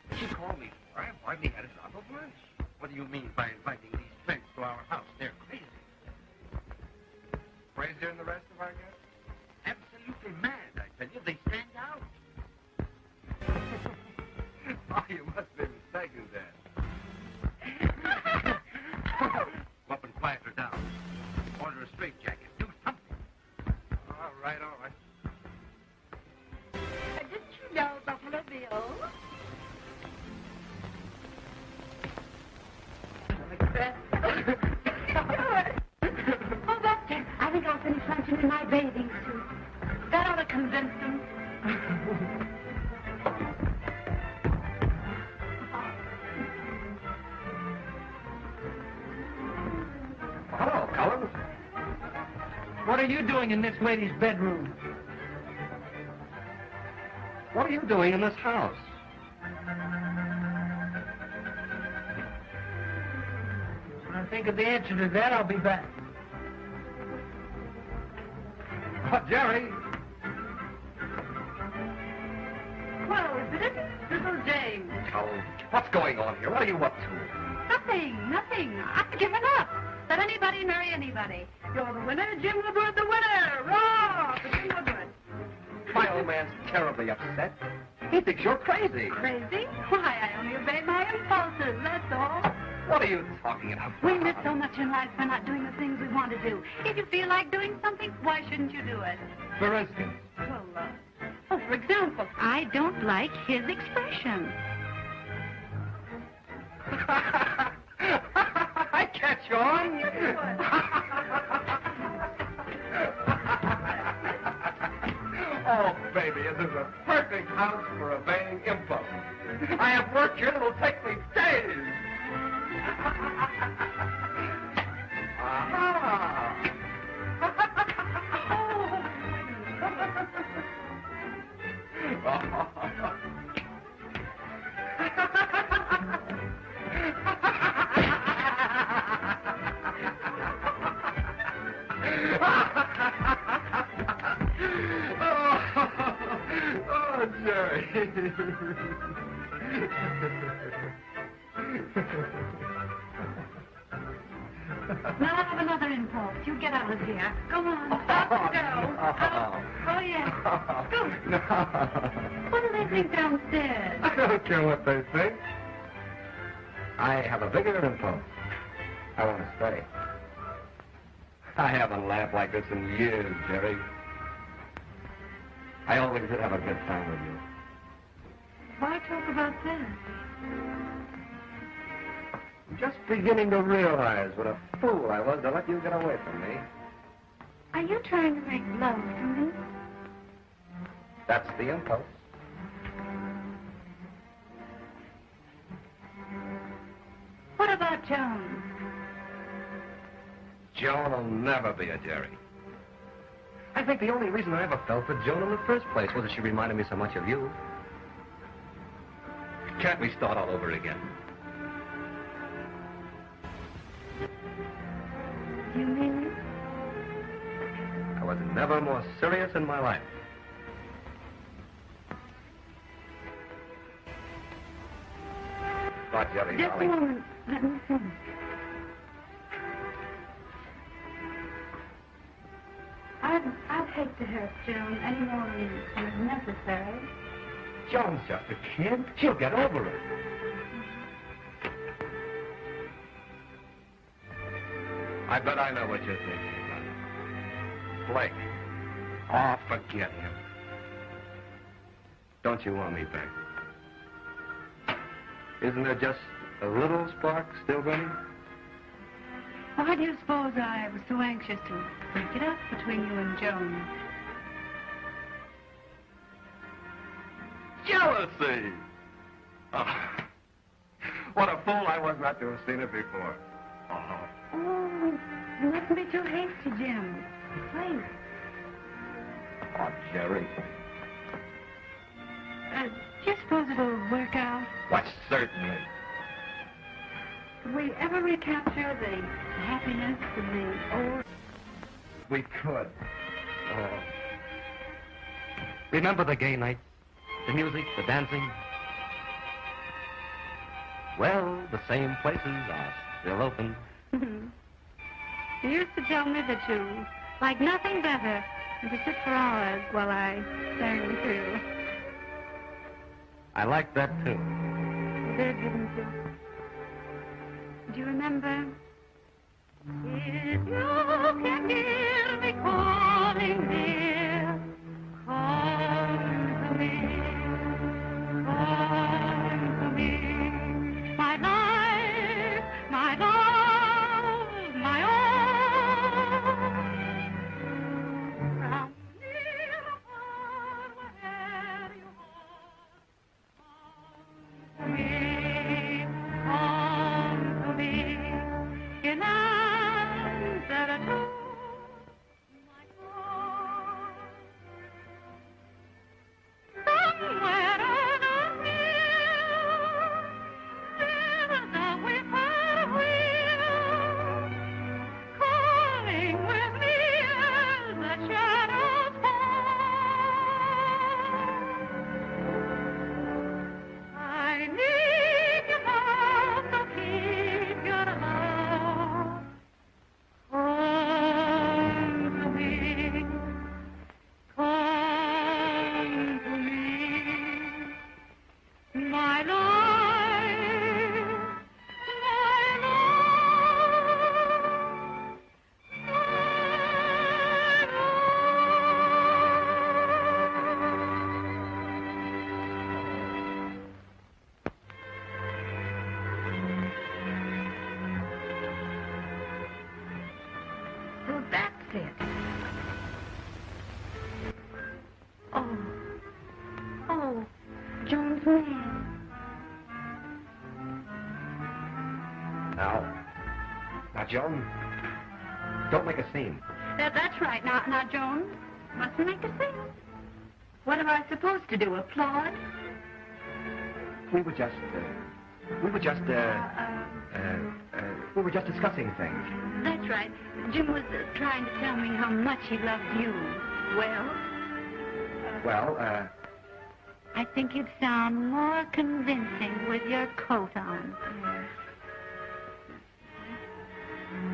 What you call me for? I've hardly had a drop of lunch. What do you mean by inviting these Trents to our house? They're crazy. Crazier than the rest of our guests? Absolutely mad, I tell you. They stand out. Oh, you must be mistaken, then. Go up and quiet her down. Order a straitjacket. Do something. All right. Didn't you know Buffalo Bill? Oh, that's it. I think I'll finish luncheon in my bathing suit. That ought to convince them. Hello, Collins. What are you doing in this lady's bedroom? What are you doing in this house? When I think of the answer to that, I'll be back. Gerry. Well, is it? Little James. Collins, what's going on here? What are you up to? Nothing. I've given up. Let anybody marry anybody. You're the winner, Jim Woodward, the winner. Raw for Jim Woodward. My old man's terribly upset. He thinks you're crazy. Crazy? Why, I only obey my impulses, that's all. What are you talking about? We miss so much in life by not doing the things we want to do. If you feel like doing something, why shouldn't you do it? For instance? Well, for example, I don't like his expression. I catch on. Oh, baby, this is a perfect house for obeying impulse. I have work here that'll take me days. Oh, Oh, Gerry. Now I have another impulse. You get out of here. Go on. Out you go. Out. Oh, yes. Go. No. What do they think downstairs? I don't care what they think. I have a bigger impulse. I want to stay. I haven't laughed like this in years, Gerry. I always did have a good time with you. Why talk about that? I'm just beginning to realize what a fool I was to let you get away from me. Are you trying to make love to me? That's the impulse. What about Joan? Joan will never be a Gerry. I think the only reason I ever fell for Joan in the first place was that she reminded me so much of you. Can't we start all over again? You mean it? I was never more serious in my life. Not Gerry, Just a darling. moment. Let me finish. I'd hate to hurt Joan any more than is necessary. Joan's just a kid. She'll get over it. I bet I know what you're thinking about. Blake. Oh, forget him. Don't you want me back? Isn't there just a little spark still burning? Why do you suppose I was so anxious to break it up between you and Joan? Jealousy! Oh, what a fool I was not to have seen it before. Oh. Oh, you mustn't be too hasty, Jim. Please. Oh, Gerry. Do you suppose it'll work out? Why, certainly. Could we ever recapture the happiness of the old... We could. Oh. Remember the gay nights? The music, the dancing? Well, the same places are still open. You used to tell me that you like nothing better than to sit for hours while I sang to you. I like that, too. You did, didn't you? Do you remember? If you can hear me calling, dear, come to me, come to me. My life, my love, my all. From near or far, wherever you are, come to me, come to me. In answer to my call, somewhere on a hill, there's a whippoorwill, calling with me as the shadows fall. I need your love, so keep your love. Come to me, come to me, my life, my love, so that's it. Oh, Joan's man. Now, Joan, don't make a scene. That's right. Now, Joan, mustn't make a scene. What am I supposed to do? Applaud? We were just discussing things. That's right. Jim was trying to tell me how much he loved you. Well? I think you'd sound more convincing with your coat on.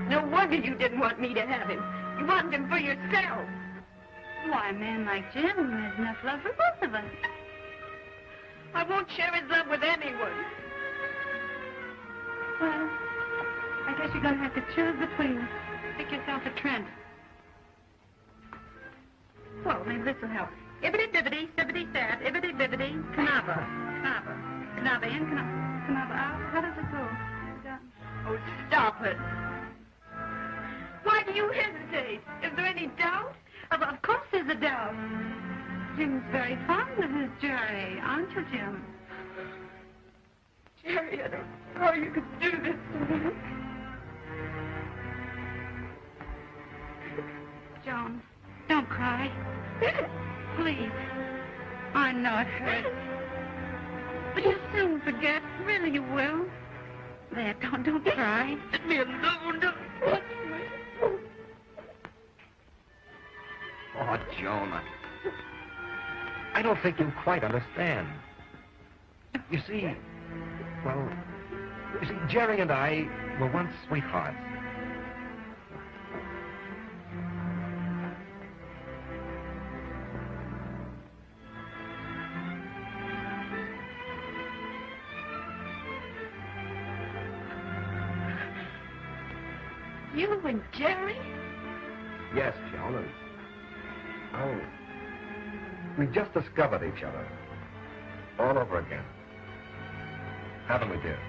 No wonder you didn't want me to have him. You wanted him for yourself. Why, a man like Jim has enough love for both of us. I won't share his love with anyone. Well, I guess you're going to have to choose between us. Pick yourself a Trent. Well, maybe this will help. Ibbity-bibbity, sibbity-sat, ibbity-bibbity, canava. Canava. Canava in, canava out. How does it go? Oh, stop it. Why do you hesitate? Is there any doubt? Of course there's a doubt. Jim's very fond of his Gerry, aren't you, Jim? Gerry, I don't know how you could do this to me. Joan, don't cry. Please. I know it hurts. But you'll soon forget. Really, you will. There, don't cry. Let me alone. Don't touch me. Oh, Joan, I don't think you quite understand. You see, Gerry and I were once sweethearts. You and Gerry? Yes, Joan, and we just discovered each other all over again. Haven't we, dear?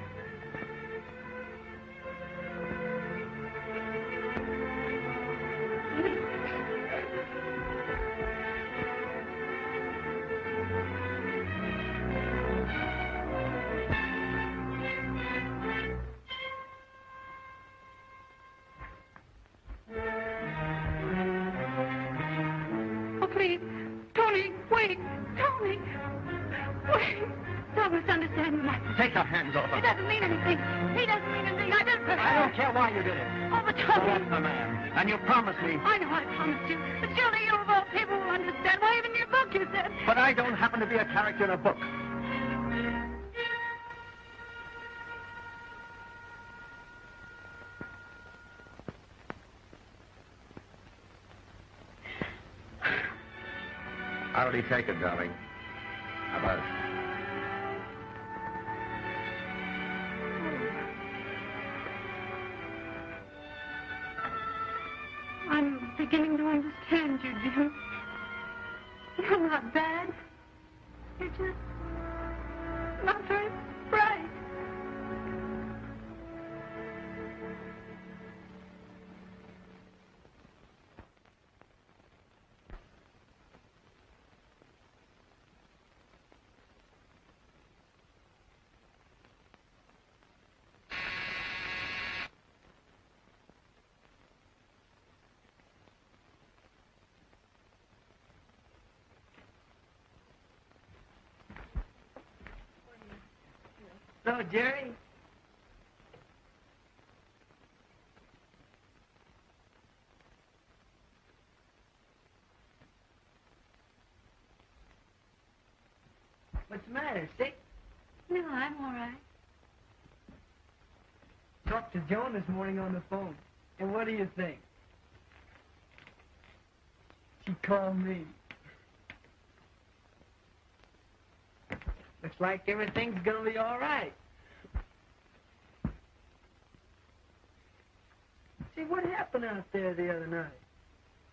Please. Tony, wait. Tony. Wait. Don't misunderstand me. Take your hands off It him. doesn't mean anything. He doesn't mean anything. I just... I don't care why you did it. Oh, but So Tony... that's the man. And you promised me. I know I promised you. But surely you of all people will understand. Why, even in your book you said... But I don't happen to be a character in a book. How did he take it, darling? How about it? I'm beginning to understand you, Jim. You're not bad. You're just not very bright. So, Gerry? What's the matter, sick? No, I'm all right. Talked to Joan this morning on the phone. And what do you think? She called me. Looks like everything's gonna be all right. See, what happened out there the other night?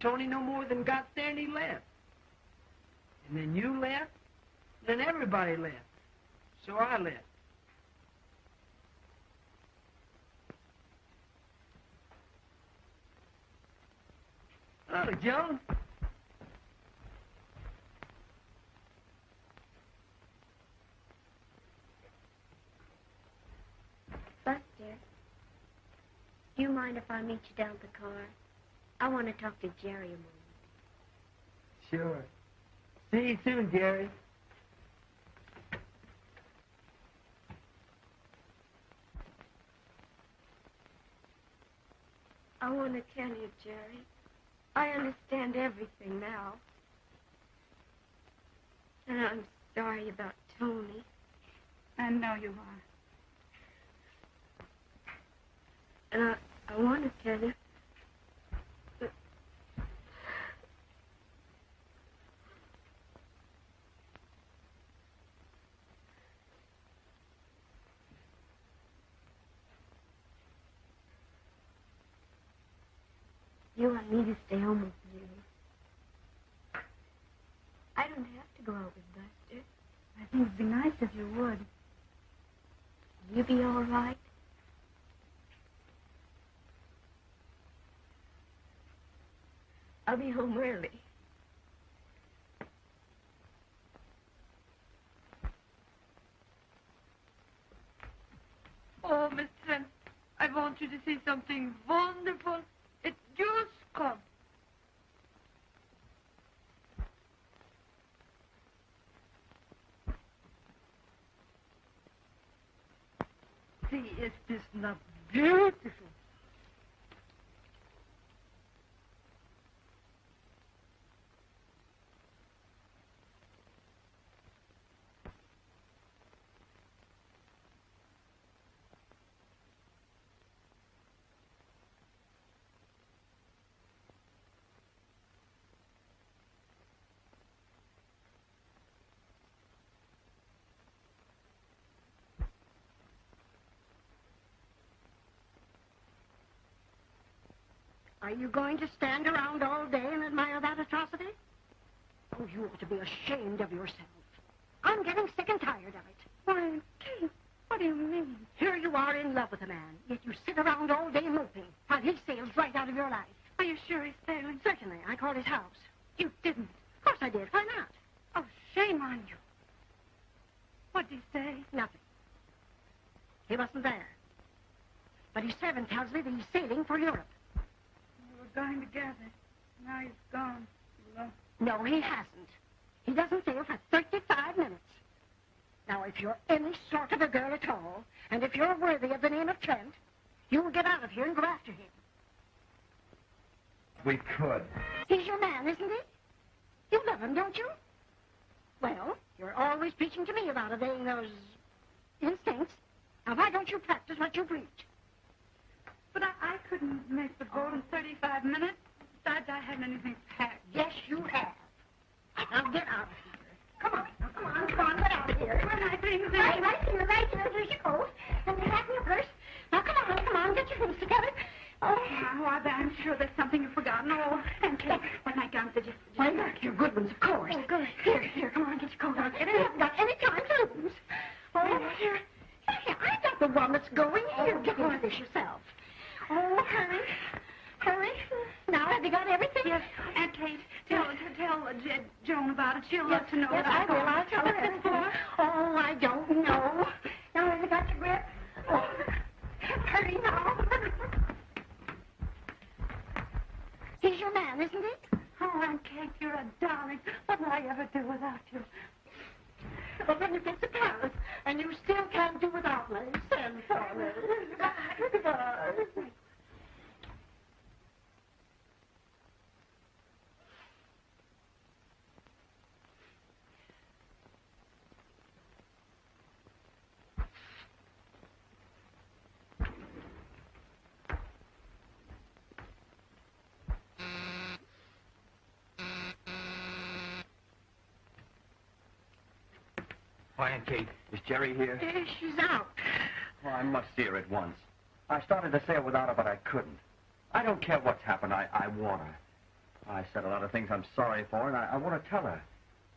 Tony no more than got there and he left. And then you left, then everybody left. So I left. Hello, Joan. Buster, do you mind if I meet you down at the car? I want to talk to Gerry a moment. Sure. See you soon, Gerry. I want to tell you, Gerry, I understand everything now. And I'm sorry about Tony. I know you are. And I want to tell you. But you want me to stay home with you. I don't have to go out with Buster. I think it'd be nice if you would. Will you be all right? I'll be home early. Oh, Miss Trent, I want you to see something wonderful. It just come. See, is this not beautiful? Are you going to stand around all day and admire that atrocity? Oh, you ought to be ashamed of yourself. I'm getting sick and tired of it. Why, Kate, what do you mean? Here you are in love with a man, yet you sit around all day moping while he sails right out of your life. Are you sure he's sailing? Certainly. I called his house. You didn't. Of course I did. Why not? Oh, shame on you. What'd he say? Nothing. He wasn't there. But his servant tells me that he's sailing for Europe. We were going together. Now he's gone. Alone. No, he hasn't. He doesn't sail for 35 minutes. Now, if you're any sort of a girl at all, and if you're worthy of the name of Trent, you will get out of here and go after him. We could. He's your man, isn't he? You love him, don't you? Well, you're always preaching to me about obeying those instincts. Now, why don't you practice what you preach? But I couldn't make the boat in 35 minutes. Besides, I hadn't anything packed. Yes, you have. Now, get out of here. Come on, get out of here. Where are my things? Right here. Here's your coat. And your hat and your purse. Now, come on, get your things together. Oh, I'm sure there's something you've forgotten. Oh, and Kate, what my gowns are just... Why, look, your good ones, of course. Oh, good. Here, come on, get your coat on. I haven't got any time to lose. Oh, here, I got the one that's going. Here, get into this yourself. Oh, hurry. Now, have you got everything? Yes, Aunt Kate, tell Joan about it. She'll love to know. Yes, I will. I'll tell her. Oh, I don't know. Now, have you got your grip? Oh, hurry now. He's your man, isn't he? Oh, Aunt Kate, you're a darling. What will I ever do without you? Well, then you get to Paris, and you still can't do without me. Send for me. Goodbye. Why, Aunt Kate, is Gerry here? She's out. Oh, I must see her at once. I started to sail without her, but I couldn't. I don't care what's happened. I want her. I said a lot of things I'm sorry for, and I want to tell her.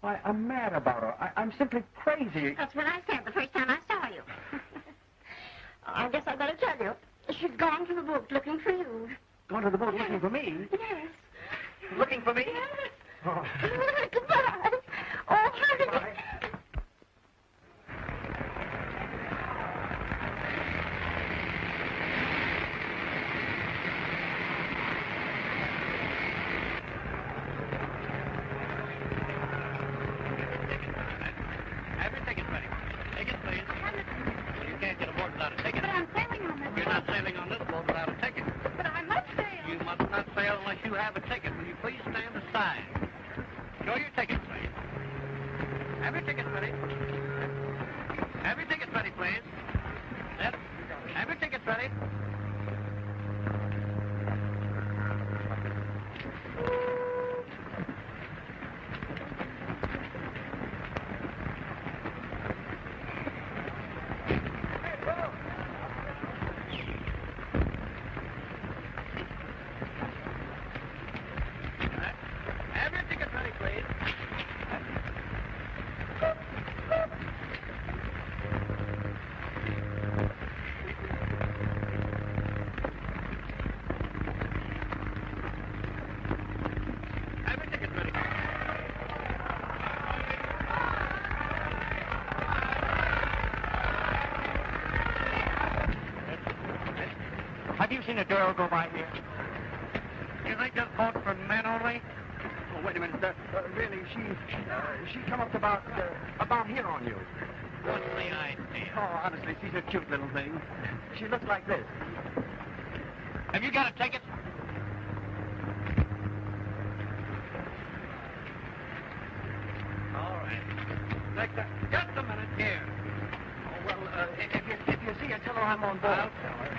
I'm mad about her. I'm simply crazy. That's what I said the first time I saw you. I guess I better tell you. She's gone to the boat looking for you. Gone to the boat looking for me? Yes. Looking for me? Yes. Oh. Goodbye. Oh, hurry. Bye. Have your tickets ready. Tickets, please. You can't get aboard without a ticket. But I'm sailing on this You're not sailing on this boat without a ticket. But I must sail. You must not sail unless you have a ticket. Will you please stand aside? Show your ticket, please. Have your your tickets ready. Have your tickets ready, please. Yes. Have your tickets ready. Have your tickets ready, please. Have your tickets ready. Have you seen a girl go by here? You think this boat's for men only? Oh, wait a minute. Really, she come up about here on you. What's the idea? Oh, honestly, she's a cute little thing. She looks like this. Have you got a ticket? All right. Just a minute here. Oh, well, if you see her, tell her I'm on board. I'll tell her.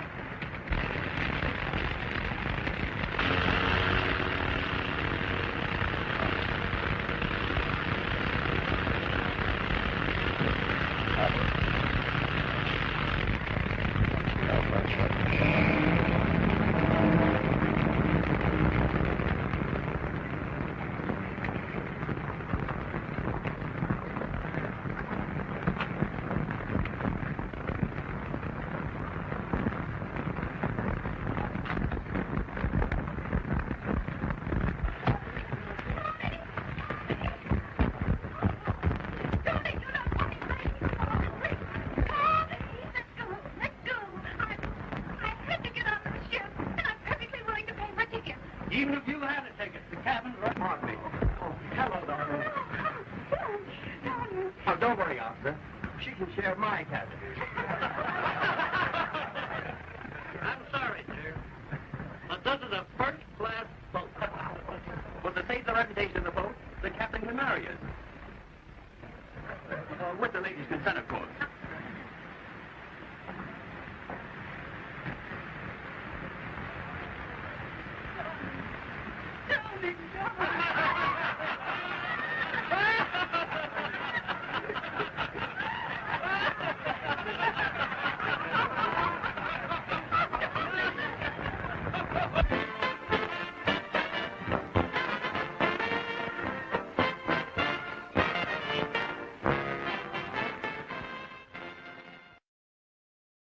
Even if you had a ticket, the cabin's right on me. Oh, hello, darling. Oh, don't worry, officer. She can share my cabin. I'm sorry, sir, but this is a first-class boat. Well, to save the reputation of the boat, the captain can marry us. With the lady's consent, of course. Darling, darling.